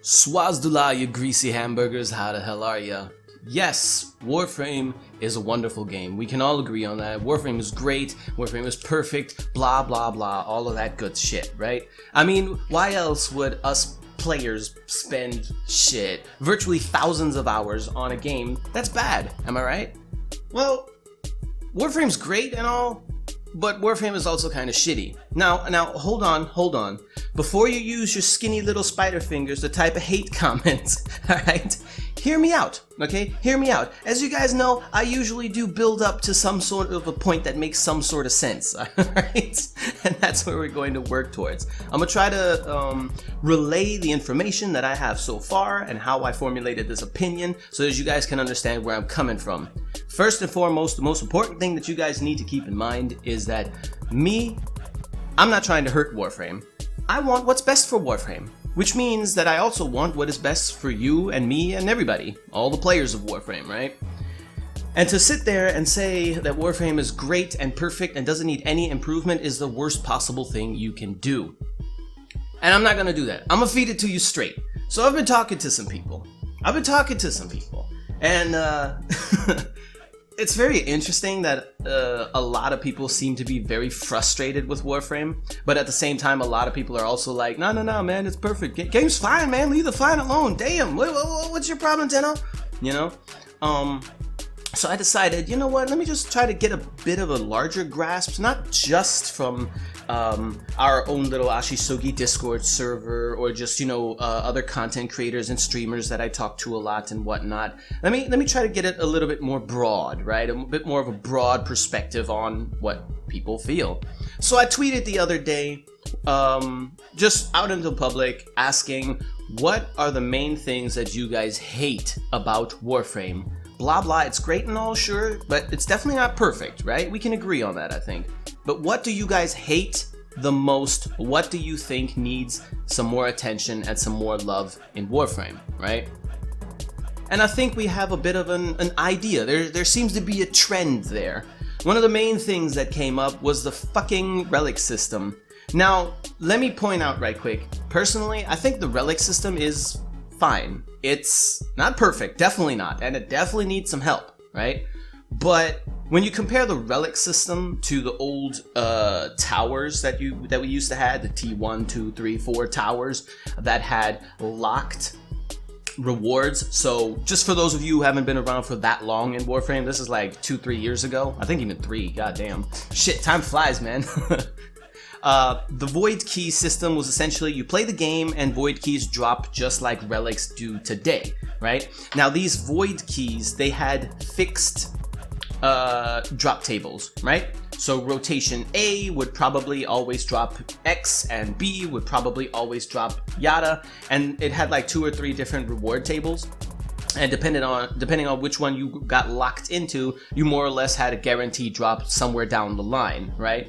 Swazdula, you greasy hamburgers, how the hell are ya? Yes, Warframe is a wonderful game. We can all agree on that. Warframe is great, Warframe is perfect, blah blah blah, all of that good shit, right? I mean, why else would us players spend virtually thousands of hours on a game that's bad, am I right? Well, Warframe's great and all, but Warframe is also kind of shitty. Now, hold on. Before you use your skinny little spider fingers to type a hate comment, alright? Hear me out, okay? Hear me out. As you guys know, I usually do build up to some sort of a point that makes some sort of sense, alright? And that's where we're going to work towards. I'm gonna try to relay the information that I have so far and how I formulated this opinion so that you guys can understand where I'm coming from. First and foremost, the most important thing that you guys need to keep in mind is that I'm not trying to hurt Warframe. I want what's best for Warframe, which means that I also want what is best for you and me and everybody, all the players of Warframe, right? And to sit there and say that Warframe is great and perfect and doesn't need any improvement is the worst possible thing you can do. And I'm not gonna do that. I'm gonna feed it to you straight. So I've been talking to some people. And it's very interesting that a lot of people seem to be very frustrated with Warframe, but at the same time, a lot of people are also like, no, man, it's perfect. Game's fine, man. Leave the fine alone. Damn, what's your problem, Tenno? You know? So I decided, you know what? Let me just try to get a bit of a larger grasp, not just from our own little Ashisogi Discord server or just, other content creators and streamers that I talk to a lot and whatnot. Let me try to get it a little bit more broad, right? A bit more of a broad perspective on what people feel. So I tweeted the other day, just out into the public, asking, what are the main things that you guys hate about Warframe? Blah blah, it's great and all, sure, but it's definitely not perfect, right? We can agree on that, I think. But what do you guys hate the most? What do you think needs some more attention and some more love in Warframe, right? And I think we have a bit of an idea. There seems to be a trend there. One of the main things that came up was the fucking relic system. Now, let me point out right quick. Personally, I think the relic system is fine. It's not perfect, definitely not, and it definitely needs some help, right? But when you compare the relic system to the old towers that we used to have, the T1, 2, 3, 4 towers that had locked rewards. So just for those of you who haven't been around for that long in Warframe, this is like 2-3 years ago. I think even 3, goddamn. Shit, time flies, man. The void key system was essentially you play the game and void keys drop just like relics do today, right? Now these void keys, they had fixed drop tables, right? So rotation A would probably always drop X and B would probably always drop yada, and it had like 2 or 3 different reward tables. And depending on which one you got locked into, you more or less had a guaranteed drop somewhere down the line, right?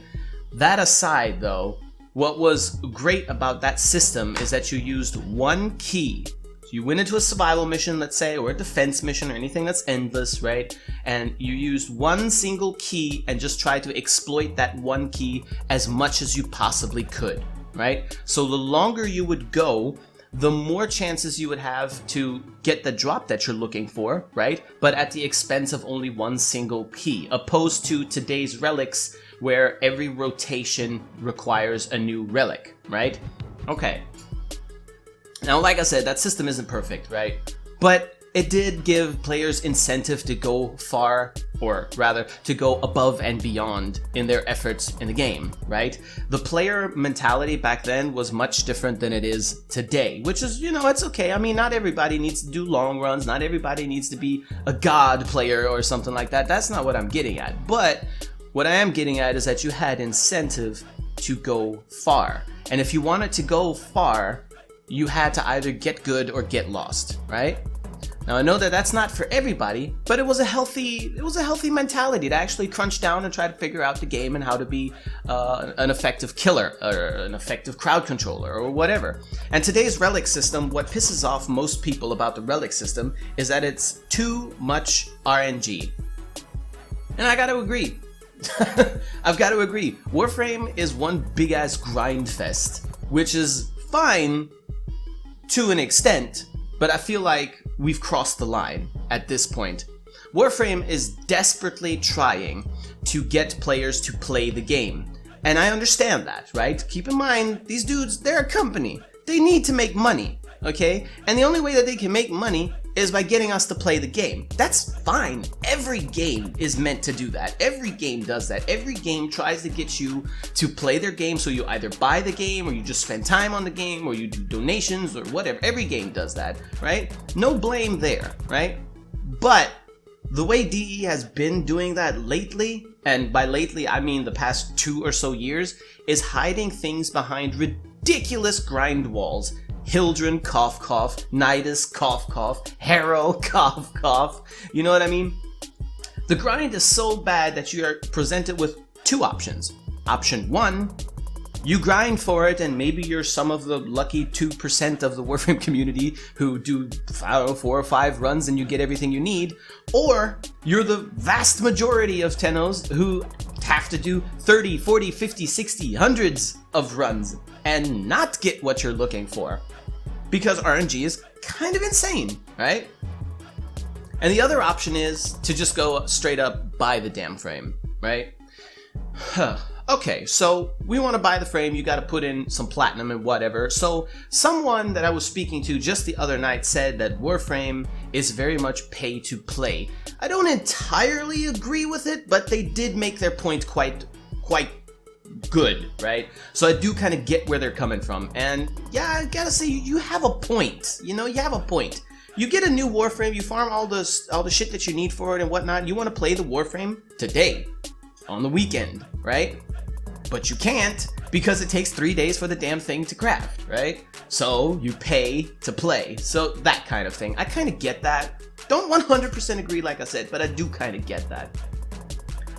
That aside though, what was great about that system is that you used one key. So you went into a survival mission, let's say, or a defense mission or anything that's endless, right? And you used one single key and just tried to exploit that one key as much as you possibly could, right? So the longer you would go, the more chances you would have to get the drop that you're looking for, right? But at the expense of only one single key, opposed to today's relics where every rotation requires a new relic, right? Okay. Now, like I said, that system isn't perfect, right? But it did give players incentive to go far, or rather, to go above and beyond in their efforts in the game, right? The player mentality back then was much different than it is today, which is, it's okay. I mean, not everybody needs to do long runs. Not everybody needs to be a god player or something like that. That's not what I'm getting at. But what I am getting at is that you had incentive to go far. And if you wanted to go far, you had to either get good or get lost, right? Now I know that that's not for everybody, but it was a healthy mentality to actually crunch down and try to figure out the game and how to be an effective killer or an effective crowd controller or whatever. And today's relic system, what pisses off most people about the relic system is that it's too much RNG. And I gotta agree. I've got to agree. Warframe is one big ass grind fest, which is fine, to an extent, but I feel like we've crossed the line at this point. Warframe is desperately trying to get players to play the game. And I understand that, right? Keep in mind, these dudes, they're a company. They need to make money, okay? And the only way that they can make money is by getting us to play the game. That's fine. Every game is meant to do that. Every game does that. Every game tries to get you to play their game, so you either buy the game or you just spend time on the game or you do donations or whatever. Every game does that, right? No blame there, right? But the way DE has been doing that lately, and by lately I mean the past 2 or so years, is hiding things behind ridiculous grind walls. Hildren, cough cough, Nidus, cough cough, Harrow, cough cough. You know what I mean? The grind is so bad that you are presented with 2 options. Option 1, you grind for it and maybe you're some of the lucky 2% of the Warframe community who do, I don't know, 4 or 5 runs and you get everything you need. Or you're the vast majority of Tennos who have to do 30, 40, 50, 60, hundreds of runs and not get what you're looking for. Because RNG is kind of insane, right? And the other option is to just go straight up buy the damn frame, right? Okay, so we want to buy the frame, you got to put in some platinum and whatever. So someone that I was speaking to just the other night said that Warframe is very much pay to play. I don't entirely agree with it, but they did make their point quite good, right? So I do kind of get where they're coming from. And yeah, I gotta say, you have a point. You know, you have a point. You get a new Warframe, you farm all the shit that you need for it and whatnot. You want to play the Warframe today, on the weekend, right? But you can't because it takes 3 days for the damn thing to craft, right? So you pay to play. So that kind of thing. I kind of get that. Don't 100% agree, like I said, but I do kind of get that.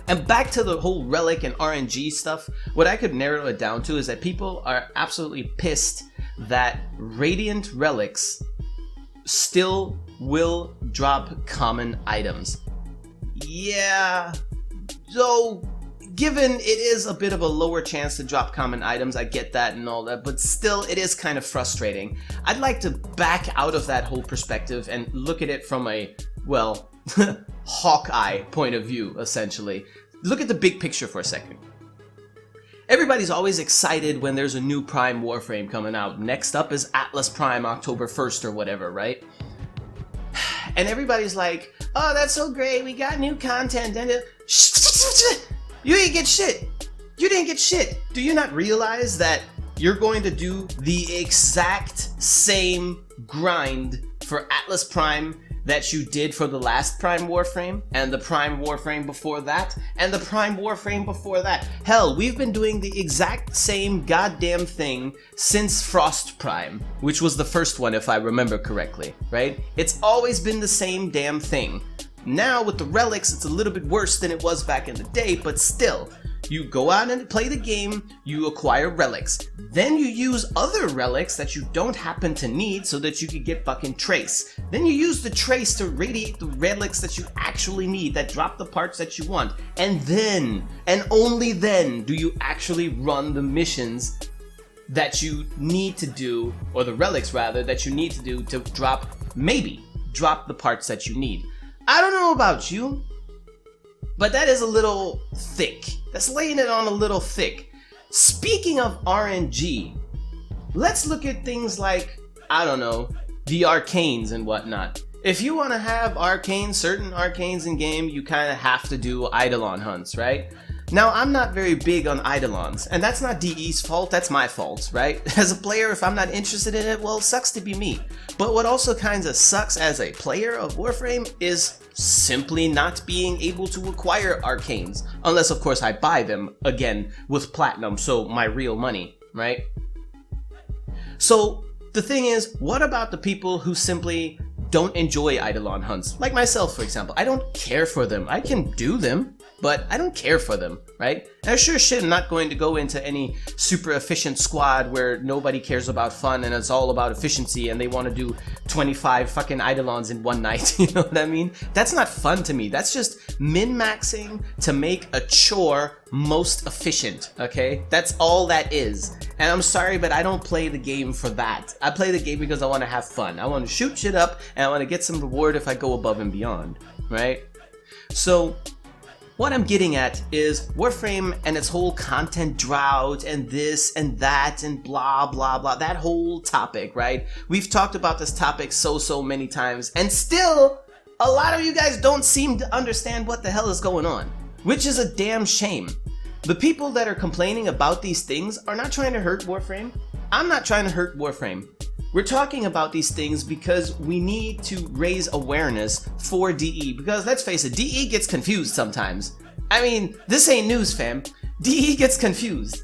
And back to the whole relic and RNG stuff, what I could narrow it down to is that people are absolutely pissed that Radiant relics still will drop common items. Yeah, so given it is a bit of a lower chance to drop common items, I get that and all that, but still it is kind of frustrating. I'd like to back out of that whole perspective and look at it from a, well, Hawkeye point of view, essentially. Look at the big picture for a second. Everybody's always excited when there's a new Prime Warframe coming out. Next up is Atlas Prime October 1st or whatever, right? And everybody's like, oh, that's so great, we got new content. And you didn't get shit. You didn't get shit. Do you not realize that you're going to do the exact same grind for Atlas Prime that you did for the last Prime Warframe, and the Prime Warframe before that, and the Prime Warframe before that? Hell, we've been doing the exact same goddamn thing since Frost Prime, which was the first one if I remember correctly, right? It's always been the same damn thing. Now with the relics, it's a little bit worse than it was back in the day, but still. You go out and play the game, you acquire relics. Then you use other relics that you don't happen to need so that you can get fucking trace. Then you use the trace to radiate the relics that you actually need, that drop the parts that you want. And then, and only then, do you actually run the missions that you need to do, or the relics rather, that you need to do to maybe drop the parts that you need. I don't know about you, but that is a little thick. That's laying it on a little thick. Speaking of RNG, let's look at things like, I don't know, the arcanes and whatnot. If you want to have certain arcanes in game, you kind of have to do Eidolon hunts, right? Now, I'm not very big on Eidolons, and that's not DE's fault, that's my fault, right? As a player, if I'm not interested in it, well, it sucks to be me. But what also kind of sucks as a player of Warframe is simply not being able to acquire arcanes. Unless, of course, I buy them, again, with platinum, so my real money, right? So, the thing is, what about the people who simply don't enjoy Eidolon hunts? Like myself, for example. I don't care for them. I can do them. but I don't care for them, right? And I sure shit am not going to go into any super efficient squad where nobody cares about fun and it's all about efficiency and they want to do 25 fucking Eidolons in one night, you know what I mean? That's not fun to me. That's just min-maxing to make a chore most efficient, okay? That's all that is. And I'm sorry, but I don't play the game for that. I play the game because I want to have fun. I want to shoot shit up and I want to get some reward if I go above and beyond, right? So what I'm getting at is Warframe and its whole content drought and this and that and blah blah blah, that whole topic, right? We've talked about this topic so many times and still a lot of you guys don't seem to understand what the hell is going on, which is a damn shame. The people that are complaining about these things are not trying to hurt Warframe. I'm not trying to hurt Warframe. We're talking about these things because we need to raise awareness for DE, because let's face it, DE gets confused sometimes. I mean, this ain't news, fam. DE gets confused.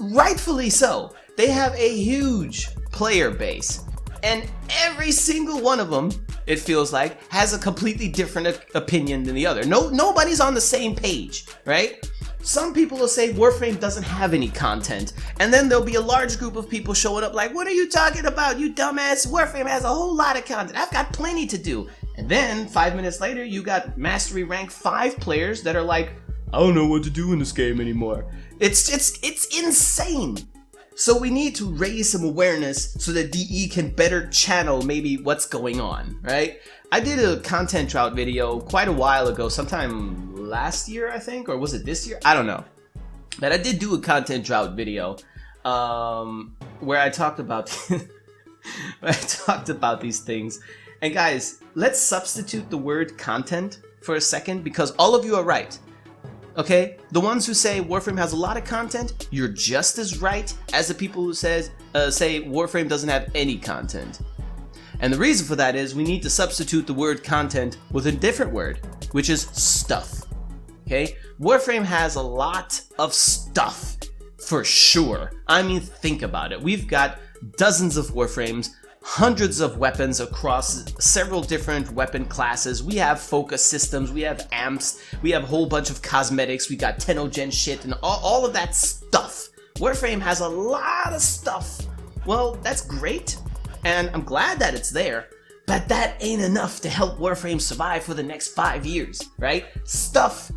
Rightfully so. They have a huge player base, and every single one of them, it feels like, has a completely different opinion than the other. Nobody's on the same page, right? Some people will say Warframe doesn't have any content, and then there'll be a large group of people showing up like, what are you talking about, you dumbass? Warframe has a whole lot of content. I've got plenty to do. And then 5 minutes later, you got Mastery Rank 5 players that are like, I don't know what to do in this game anymore. It's insane. So we need to raise some awareness so that DE can better channel maybe what's going on, right? I did a content drought video quite a while ago, sometime last year, I think, or was it this year? I don't know. But I did do a content drought video where I talked about these things. And guys, let's substitute the word content for a second, because all of you are right. Okay? The ones who say Warframe has a lot of content, you're just as right as the people who say Warframe doesn't have any content. And the reason for that is we need to substitute the word content with a different word, which is stuff. Okay? Warframe has a lot of stuff, for sure. I mean, think about it. We've got dozens of Warframes, hundreds of weapons across several different weapon classes. We have focus systems, we have amps, we have a whole bunch of cosmetics, we got 10-gen shit, and all of that stuff. Warframe has a lot of stuff. Well, that's great, and I'm glad that it's there, but that ain't enough to help Warframe survive for the next 5 years, right? Stuff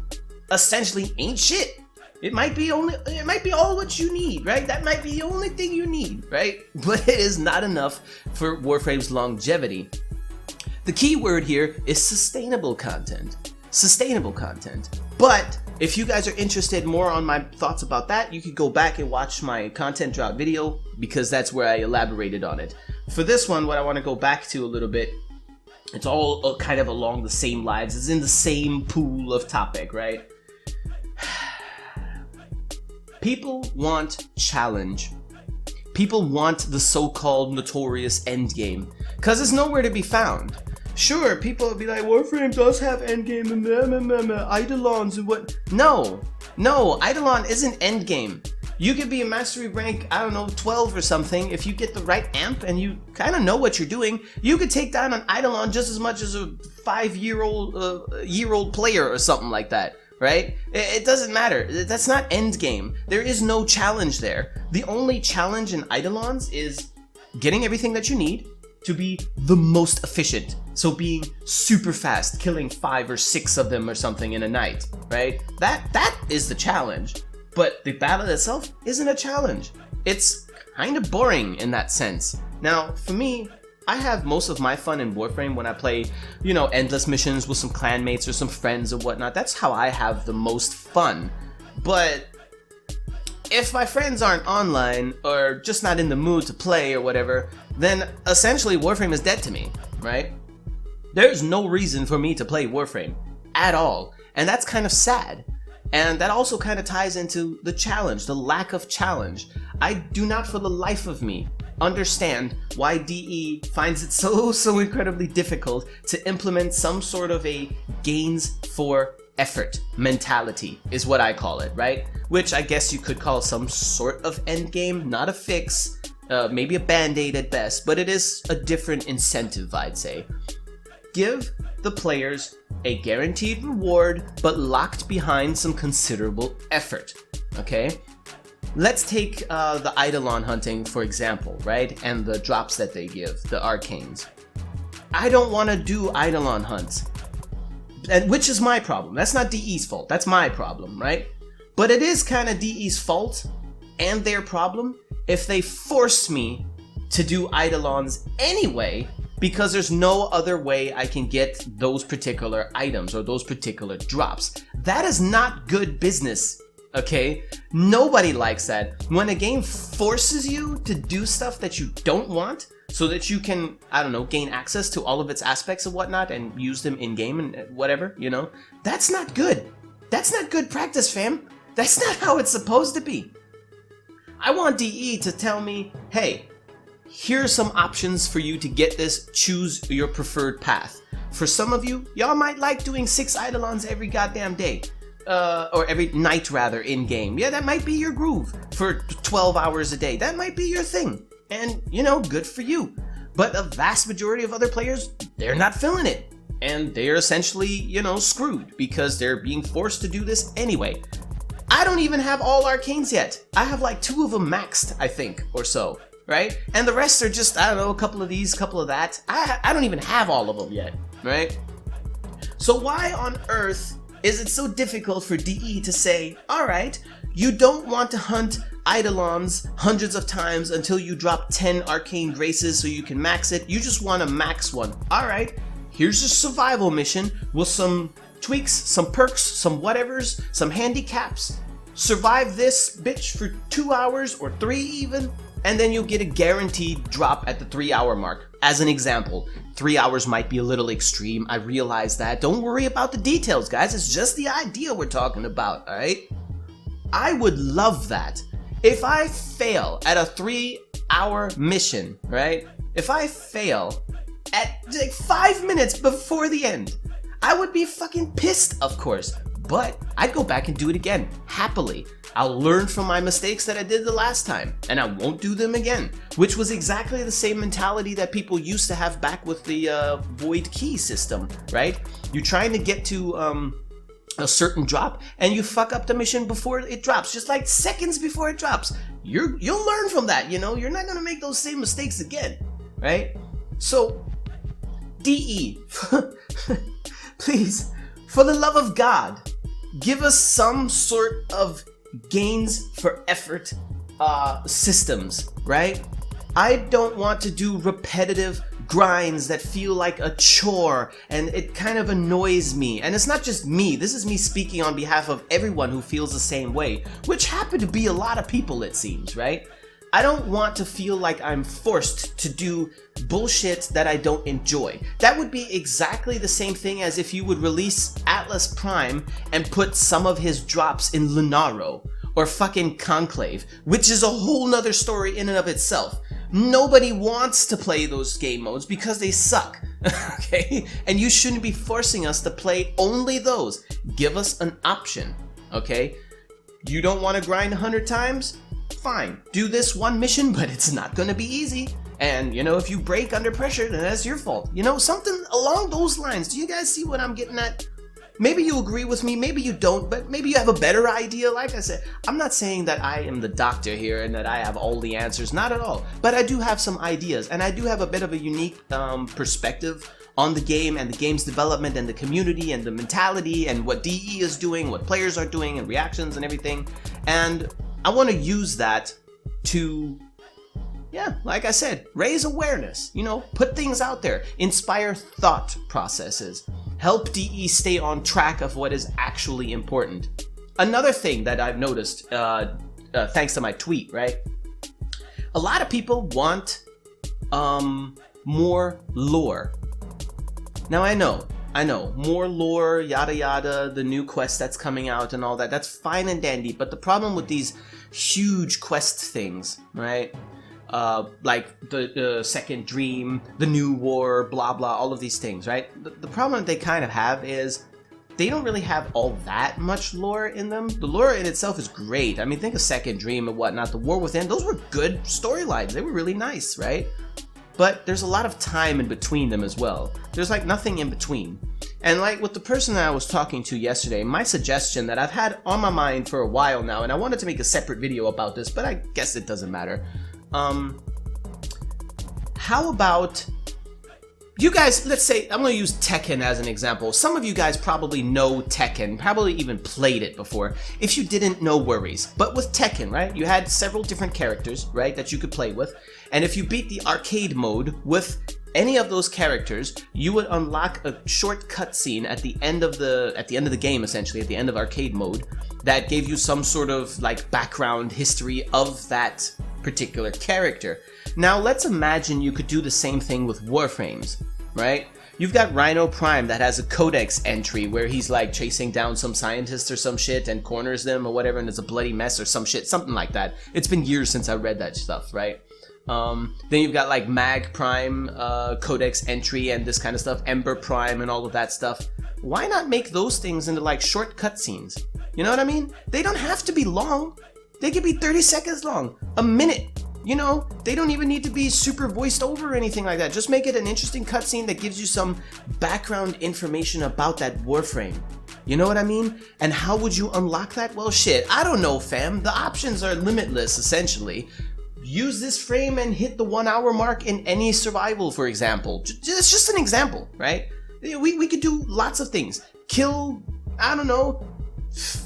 essentially ain't shit. It might be all what you need, right? That might be the only thing you need, right? But it is not enough for Warframe's longevity. The key word here is sustainable content. Sustainable content. But if you guys are interested more on my thoughts about that, you could go back and watch my content drought video, because that's where I elaborated on it. For this one, what I want to go back to a little bit, it's all kind of along the same lines. It's in the same pool of topic, right? People want challenge. People want the so-called notorious endgame, because it's nowhere to be found. Sure, people will be like, Warframe does have endgame and Eidolons and what. No, Eidolon isn't endgame. You could be a mastery rank, I don't know, 12 or something. If you get the right amp and you kind of know what you're doing, you could take down an Eidolon just as much as a 5-year-old player or something like that. Right? It doesn't matter. That's not endgame. There is no challenge there. The only challenge in Eidolons is getting everything that you need to be the most efficient. So being super fast, killing 5 or 6 of them or something in a night, right? That is the challenge. But the battle itself isn't a challenge. It's kind of boring in that sense. Now, for me, I have most of my fun in Warframe when I play, you know, endless missions with some clanmates or some friends or whatnot. That's how I have the most fun. But if my friends aren't online or just not in the mood to play or whatever, then essentially Warframe is dead to me, right? There's no reason for me to play Warframe at all. And that's kind of sad. And that also kind of ties into the challenge, the lack of challenge. I do not for the life of me understand why DE finds it so incredibly difficult to implement some sort of a gains for effort mentality, is what I call it, right? Which I guess you could call some sort of endgame, not a fix, maybe a band-aid at best, but it is a different incentive, I'd say. give the players a guaranteed reward, but locked behind some considerable effort, okay? Let's take the Eidolon hunting, for example, right? And the drops that they give, the arcanes. I don't want to do Eidolon hunts, which is my problem. That's not DE's fault. That's my problem, right? But it is kind of DE's fault and their problem if they force me to do Eidolons anyway, because there's no other way I can get those particular items or those particular drops. That is not good business, okay? Nobody likes that. When a game forces you to do stuff that you don't want so that you can, I don't know, gain access to all of its aspects and whatnot and use them in-game and whatever, you know? That's not good. That's not good practice, fam. That's not how it's supposed to be. I want DE to tell me, hey, here are some options for you to get this. Choose your preferred path. For some of you, y'all might like doing 6 Eidolons every goddamn day. Or every night rather, in-game. Yeah, that might be your groove for 12 hours a day. That might be your thing. And, you know, good for you. But a vast majority of other players, they're not feeling it. And they're essentially, you know, screwed because they're being forced to do this anyway. I don't even have all arcanes yet. I have like 2 of them maxed, I think, or so. Right? And the rest are just, I don't know, a couple of these, a couple of that. I don't even have all of them yet, right? So why on earth is it so difficult for DE to say, alright, you don't want to hunt Eidolons hundreds of times until you drop 10 arcane graces so you can max it. You just want to max one. Alright, here's a survival mission with some tweaks, some perks, some whatevers, some handicaps. Survive this bitch for 2 hours or 3 even. And then you'll get a guaranteed drop at the 3-hour mark. As an example, 3 hours might be a little extreme. I realize that. Don't worry about the details, guys. It's just the idea we're talking about, alright? I would love that. If I fail at a 3-hour mission, right? If I fail at like 5 minutes before the end, I would be fucking pissed, of course. But I'd go back and do it again, happily. I'll learn from my mistakes that I did the last time, and I won't do them again. Which was exactly the same mentality that people used to have back with the void key system, right? You're trying to get to a certain drop, and you fuck up the mission before it drops, just like seconds before it drops. You'll learn from that, you know? You're not gonna make those same mistakes again, right? So, DE, please, for the love of God, give us some sort of gains for effort systems, right? I don't want to do repetitive grinds that feel like a chore, and it kind of annoys me. And it's not just me, this is me speaking on behalf of everyone who feels the same way, which happen to be a lot of people, it seems, right? I don't want to feel like I'm forced to do bullshit that I don't enjoy. That would be exactly the same thing as if you would release Atlas Prime and put some of his drops in Lunaro or fucking Conclave, which is a whole nother story in and of itself. Nobody wants to play those game modes because they suck, okay? And you shouldn't be forcing us to play only those. Give us an option, okay? You don't want to grind 100 times? Fine, do this one mission, but it's not gonna be easy. And, you know, if you break under pressure, then that's your fault. You know, something along those lines. Do you guys see what I'm getting at? Maybe you agree with me, maybe you don't, but maybe you have a better idea. Like I said, I'm not saying that I am the doctor here and that I have all the answers, not at all. But I do have some ideas, and I do have a bit of a unique perspective on the game and the game's development and the community and the mentality and what DE is doing, what players are doing and reactions and everything. And I want to use that to, yeah, like I said, raise awareness, you know, put things out there, inspire thought processes, help DE stay on track of what is actually important. Another thing that I've noticed, thanks to my tweet, right? A lot of people want more lore. Now I know, more lore, yada yada, the new quest that's coming out and all that, that's fine and dandy, but the problem with these huge quest things, right? Like the second dream, the new war, blah blah, all of these things, right? The problem that they kind of have is they don't really have all that much lore in them. The lore in itself is great. I mean, think of Second Dream and whatnot, the War Within, those were good storylines. They were really nice, right? but there's a lot of time in between them as well. There's like nothing in between. And like with the person that I was talking to yesterday, my suggestion that I've had on my mind for a while now, and I wanted to make a separate video about this, but I guess it doesn't matter. How about you guys, let's say, I'm going to use Tekken as an example. Some of you guys probably know Tekken, probably even played it before. If you didn't, no worries. But with Tekken, right, you had several different characters, right, that you could play with. And if you beat the arcade mode with any of those characters, you would unlock a short cutscene at the end of the game, essentially, at the end of arcade mode, that gave you some sort of like background history of that particular character. Now let's imagine you could do the same thing with Warframes, right? You've got Rhino Prime that has a codex entry where he's like chasing down some scientists or some shit and corners them or whatever, and it's a bloody mess or some shit, something like that. It's been years since I read that stuff, right? Then you've got like Mag Prime, codex entry and this kind of stuff, Ember Prime and all of that stuff. Why not make those things into like short cutscenes? You know what I mean? They don't have to be long. They could be 30 seconds long, a minute. You know, they don't even need to be super voiced over or anything like that. Just make it an interesting cutscene that gives you some background information about that Warframe. You know what I mean? And how would you unlock that? Well, shit, I don't know, fam. The options are limitless, essentially. Use this frame and hit the 1 hour mark in any survival, for example. It's just an example, right? We could do lots of things. Kill, I don't know,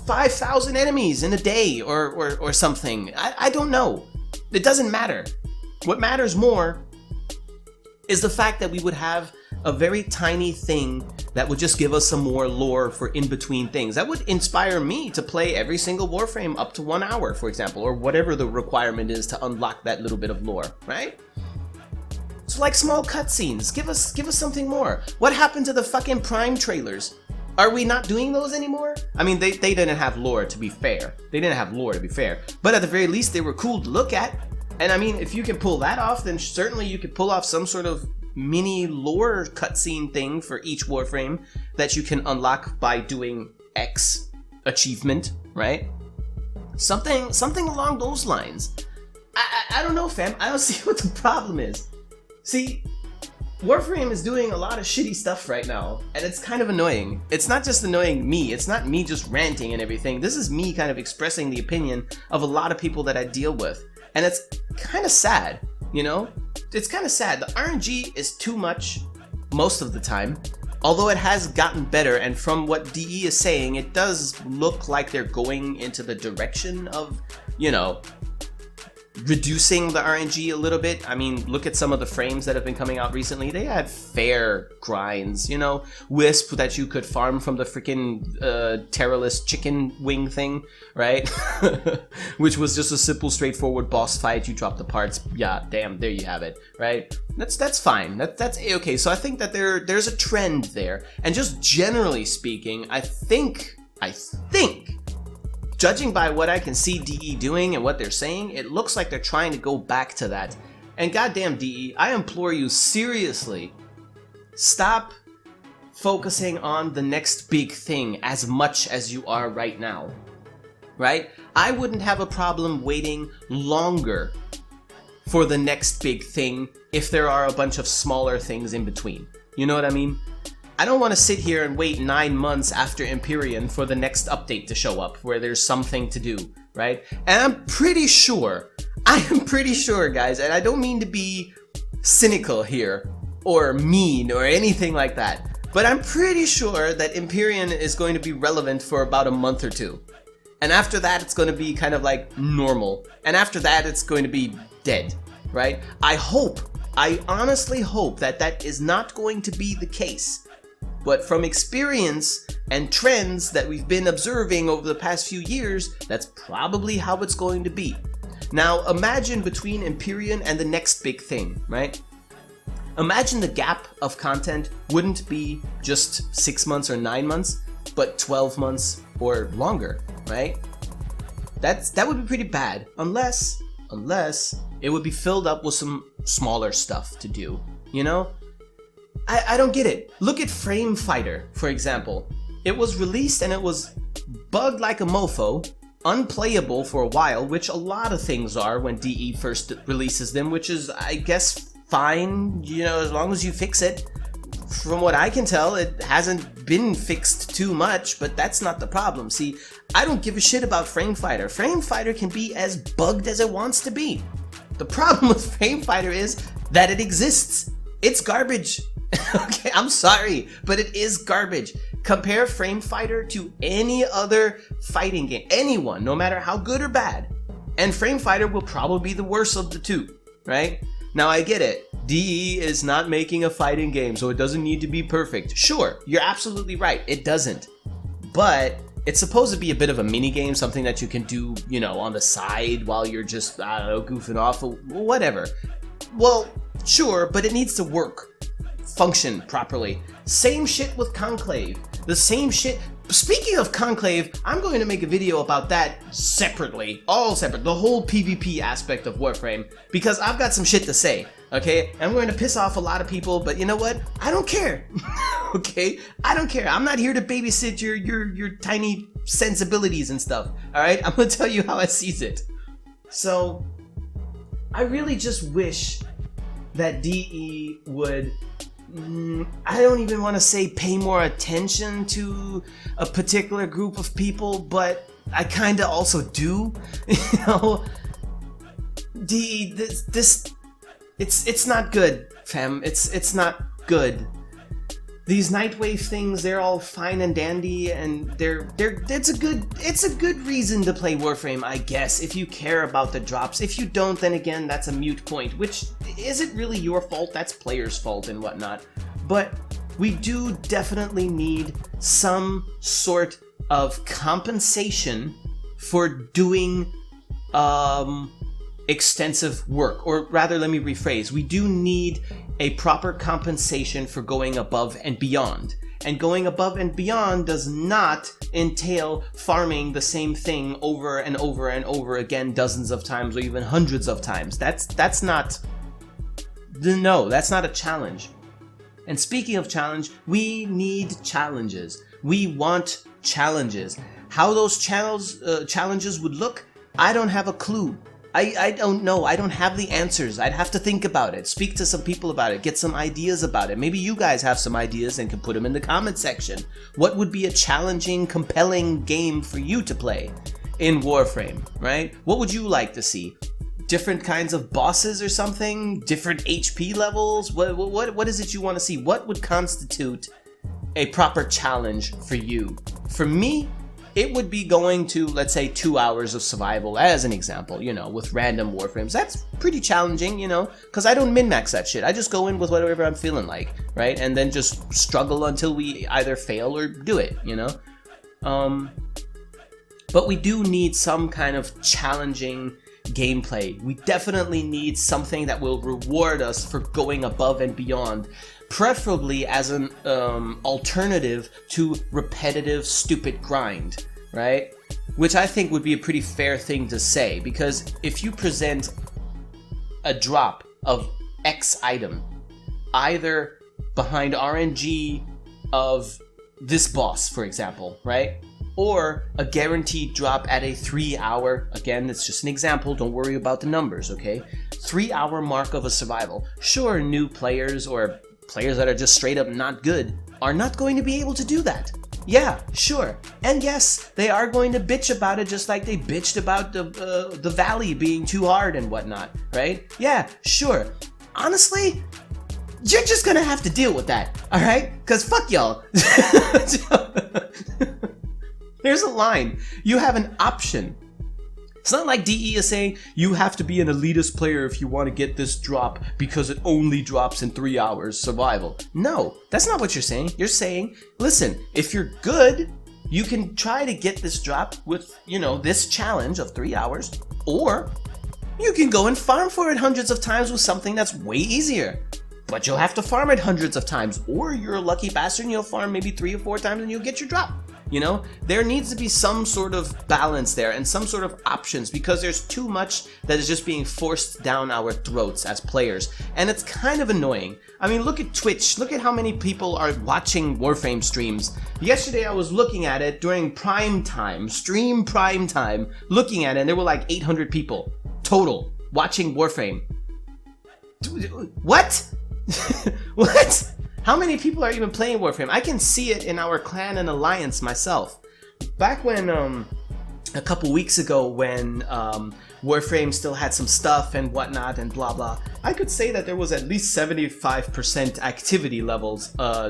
5,000 enemies in a day or something. I don't know. It doesn't matter. What matters more is the fact that we would have a very tiny thing that would just give us some more lore for in-between things. That would inspire me to play every single Warframe up to 1 hour, for example, or whatever the requirement is to unlock that little bit of lore, right? So like small cutscenes, give us something more. What happened to the fucking Prime trailers? Are we not doing those anymore? I mean, they didn't have lore, to be fair. They didn't have lore, to be fair. But at the very least, they were cool to look at. And I mean, if you can pull that off, then certainly you could pull off some sort of mini lore cutscene thing for each Warframe that you can unlock by doing X achievement, right? Something along those lines. I don't know, fam. I don't see what the problem is. See, Warframe is doing a lot of shitty stuff right now, and it's kind of annoying. It's not just annoying me, it's not me just ranting and everything. This is me kind of expressing the opinion of a lot of people that I deal with. And it's kind of sad, you know? It's kind of sad. The RNG is too much most of the time, although it has gotten better, and from what DE is saying, it does look like they're going into the direction of, you know, reducing the RNG a little bit. I mean, look at some of the frames that have been coming out recently. They had fair grinds, you know, Wisp that you could farm from the freaking Terrorless chicken wing thing, right? Which was just a simple, straightforward boss fight. You drop the parts. Yeah, damn, there you have it, right? That's fine. That's okay. So I think that there's a trend there, and just generally speaking, I think. Judging by what I can see DE doing and what they're saying, it looks like they're trying to go back to that. And goddamn DE, I implore you seriously, stop focusing on the next big thing as much as you are right now, right? I wouldn't have a problem waiting longer for the next big thing if there are a bunch of smaller things in between. You know what I mean? I don't want to sit here and wait 9 months after Empyrean for the next update to show up where there's something to do, right? And I am pretty sure, guys, and I don't mean to be cynical here or mean or anything like that, but I'm pretty sure that Empyrean is going to be relevant for about a month or two. And after that, it's going to be kind of like normal. And after that, it's going to be dead, right? I honestly hope that that is not going to be the case. But from experience and trends that we've been observing over the past few years, that's probably how it's going to be. Now, imagine between Empyrean and the next big thing, right? Imagine the gap of content wouldn't be just 6 months or 9 months, but 12 months or longer, right? That would be pretty bad, unless it would be filled up with some smaller stuff to do, you know? I don't get it. Look at Frame Fighter, for example. It was released and it was bugged like a mofo, unplayable for a while, which a lot of things are when DE first releases them, which is, I guess, fine, you know, as long as you fix it. From what I can tell, it hasn't been fixed too much, but that's not the problem. See, I don't give a shit about Frame Fighter. Frame Fighter can be as bugged as it wants to be. The problem with Frame Fighter is that it exists. It's garbage. Okay, I'm sorry, but it is garbage. Compare Frame Fighter to any other fighting game, anyone, no matter how good or bad, and Frame Fighter will probably be the worst of the two, right? Now I get it. DE is not making a fighting game, so it doesn't need to be perfect. Sure, you're absolutely right, it doesn't. But it's supposed to be a bit of a mini game, something that you can do, you know, on the side while you're just, I don't know, goofing off or whatever. Well, sure, but it needs to work, function properly. Same shit with Conclave. The same shit. Speaking of Conclave, I'm going to make a video about that separately, all separate, the whole PvP aspect of Warframe, because I've got some shit to say, okay? I'm going to piss off a lot of people, but you know what? I don't care, okay? I don't care. I'm not here to babysit your tiny sensibilities and stuff, all right? I'm going to tell you how I sees it. So, I really just wish that DE would, I don't even want to say pay more attention to a particular group of people, but I kind of also do. You know, it's not good, fam. It's not good. These Nightwave things, they're all fine and dandy, and it's a good reason to play Warframe, I guess, if you care about the drops. If you don't, then again, that's a moot point, which isn't really your fault, that's players' fault and whatnot. But we do definitely need some sort of compensation for doing extensive work, or rather, let me rephrase, we do need a proper compensation for going above and beyond. And going above and beyond does not entail farming the same thing over and over and over again dozens of times or even hundreds of times. That's not a challenge. And speaking of challenge, we need challenges. We want challenges. How those challenges would look, I don't have a clue. I don't know. I don't have the answers. I'd have to think about it, speak to some people about it, get some ideas about it. Maybe you guys have some ideas and can put them in the comment section. What would be a challenging, compelling game for you to play in Warframe, right? What would you like to see? Different kinds of bosses or something? Different HP levels? What is it you want to see? What would constitute a proper challenge for you? For me, it would be going to, let's say, 2 hours of survival, as an example, you know, with random Warframes. That's pretty challenging, you know, because I don't min-max that shit. I just go in with whatever I'm feeling like, right? And then just struggle until we either fail or do it, you know? But we do need some kind of challenging gameplay. We definitely need something that will reward us for going above and beyond, preferably as an alternative to repetitive, stupid grind, right? Which I think would be a pretty fair thing to say, because if you present a drop of X item, either behind RNG of this boss, for example, right? Or a guaranteed drop at a 3 hour, again, it's just an example, don't worry about the numbers, okay? 3 hour mark of a survival. Sure, new players or players that are just straight up not good are not going to be able to do that. Yeah, sure. And yes, they are going to bitch about it just like they bitched about the valley being too hard and whatnot, right? Yeah, sure. Honestly, you're just gonna have to deal with that, alright? Because fuck y'all. Here's a line. You have an option. It's not like DE is saying you have to be an elitist player if you want to get this drop because it only drops in 3 hours survival. No, that's not what you're saying. You're saying, listen, if you're good, you can try to get this drop with, you know, this challenge of 3 hours, or you can go and farm for it hundreds of times with something that's way easier. But you'll have to farm it hundreds of times, or you're a lucky bastard and you'll farm maybe 3 or 4 times and you'll get your drop. You know, there needs to be some sort of balance there and some sort of options, because there's too much that is just being forced down our throats as players. And it's kind of annoying. I mean, look at Twitch. Look at how many people are watching Warframe streams. Yesterday I was looking at it during prime time, stream prime time, looking at it, and there were like 800 people total watching Warframe. What? What? How many people are even playing Warframe? I can see it in our clan and alliance myself. Back when, a couple weeks ago when Warframe still had some stuff and whatnot and blah blah, I could say that there was at least 75% activity levels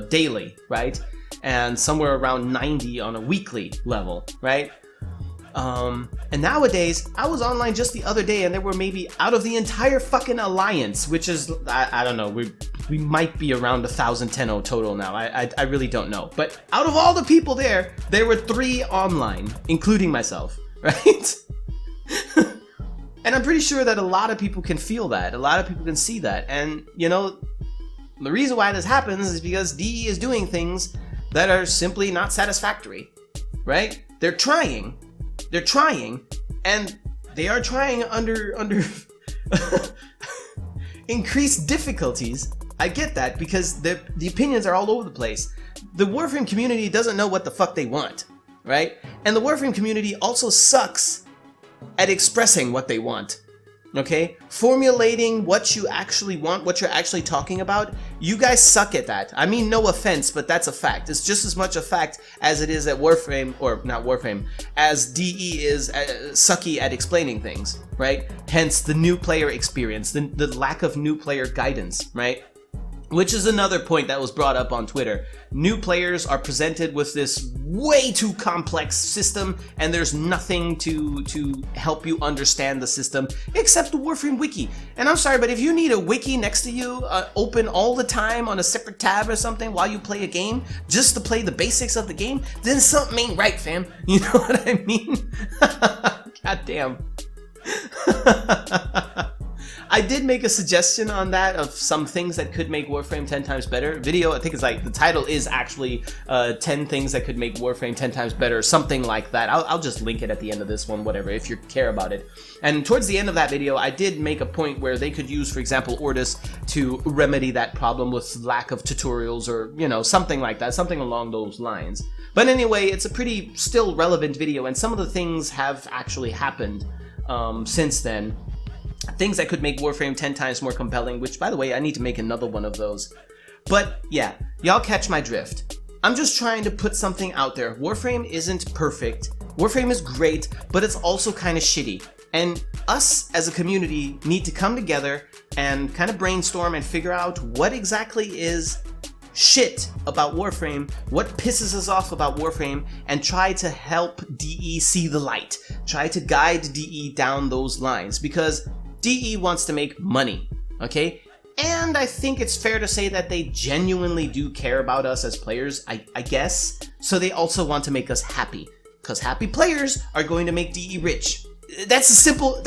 daily, right? And somewhere around 90 on a weekly level, right? And nowadays, I was online just the other day and there were maybe out of the entire fucking alliance, which is, I don't know, we might be around 1,010 total now. I really don't know. But out of all the people there were 3 online, including myself, right? And I'm pretty sure that a lot of people can feel that. A lot of people can see that. And, you know, the reason why this happens is because DE is doing things that are simply not satisfactory, right? They're trying, and they are trying under increased difficulties. I get that, because the opinions are all over the place. The Warframe community doesn't know what the fuck they want, right? And the Warframe community also sucks at expressing what they want, okay? Formulating what you actually want, what you're actually talking about. You guys suck at that. I mean, no offense, but that's a fact. It's just as much a fact as it is at Warframe, or not Warframe, as DE is sucky at explaining things, right? Hence the new player experience, the lack of new player guidance, right? Which is another point that was brought up on Twitter. New players are presented with this way too complex system, and there's nothing to help you understand the system except the Warframe wiki. And I'm sorry, but if you need a wiki next to you, open all the time on a separate tab or something while you play a game, just to play the basics of the game, then something ain't right, fam. You know what I mean? God damn. I did make a suggestion on that of some things that could make Warframe 10 times better. Video, I think it's like, the title is actually 10 things that could make Warframe 10 times better, something like that. I'll just link it at the end of this one, whatever, if you care about it. And towards the end of that video, I did make a point where they could use, for example, Ordis to remedy that problem with lack of tutorials, or, you know, something like that, something along those lines. But anyway, it's a pretty still relevant video, and some of the things have actually happened since then. Things that could make Warframe 10 times more compelling, which, by the way, I need to make another one of those. But yeah, y'all catch my drift. I'm just trying to put something out there. Warframe isn't perfect. Warframe is great, but it's also kind of shitty. And us as a community need to come together and kind of brainstorm and figure out what exactly is shit about Warframe, what pisses us off about Warframe, and try to help DE see the light. Try to guide DE down those lines, because DE wants to make money, okay? And I think it's fair to say that they genuinely do care about us as players, I guess. So they also want to make us happy, because happy players are going to make DE rich. That's simple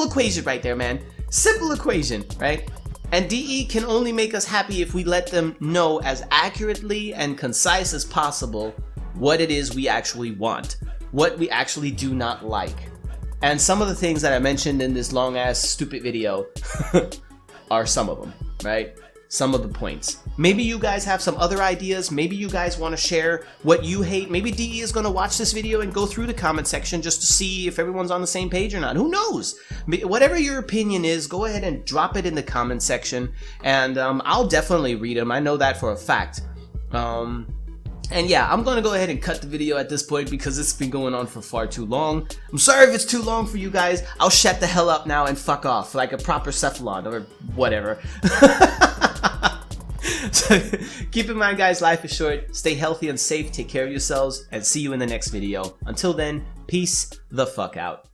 equation right there, man. Simple equation, right? And DE can only make us happy if we let them know as accurately and concise as possible what it is we actually want, what we actually do not like. And some of the things that I mentioned in this long-ass stupid video are some of them, right? Some of the points. Maybe you guys have some other ideas. Maybe you guys want to share what you hate. Maybe DE is going to watch this video and go through the comment section just to see if everyone's on the same page or not. Who knows? Whatever your opinion is, go ahead and drop it in the comment section, and I'll definitely read them. I know that for a fact. And yeah, I'm gonna go ahead and cut the video at this point because it's been going on for far too long. I'm sorry if it's too long for you guys. I'll shut the hell up now and fuck off like a proper Cephalon or whatever. So, keep in mind, guys, life is short. Stay healthy and safe. Take care of yourselves, and see you in the next video. Until then, peace the fuck out.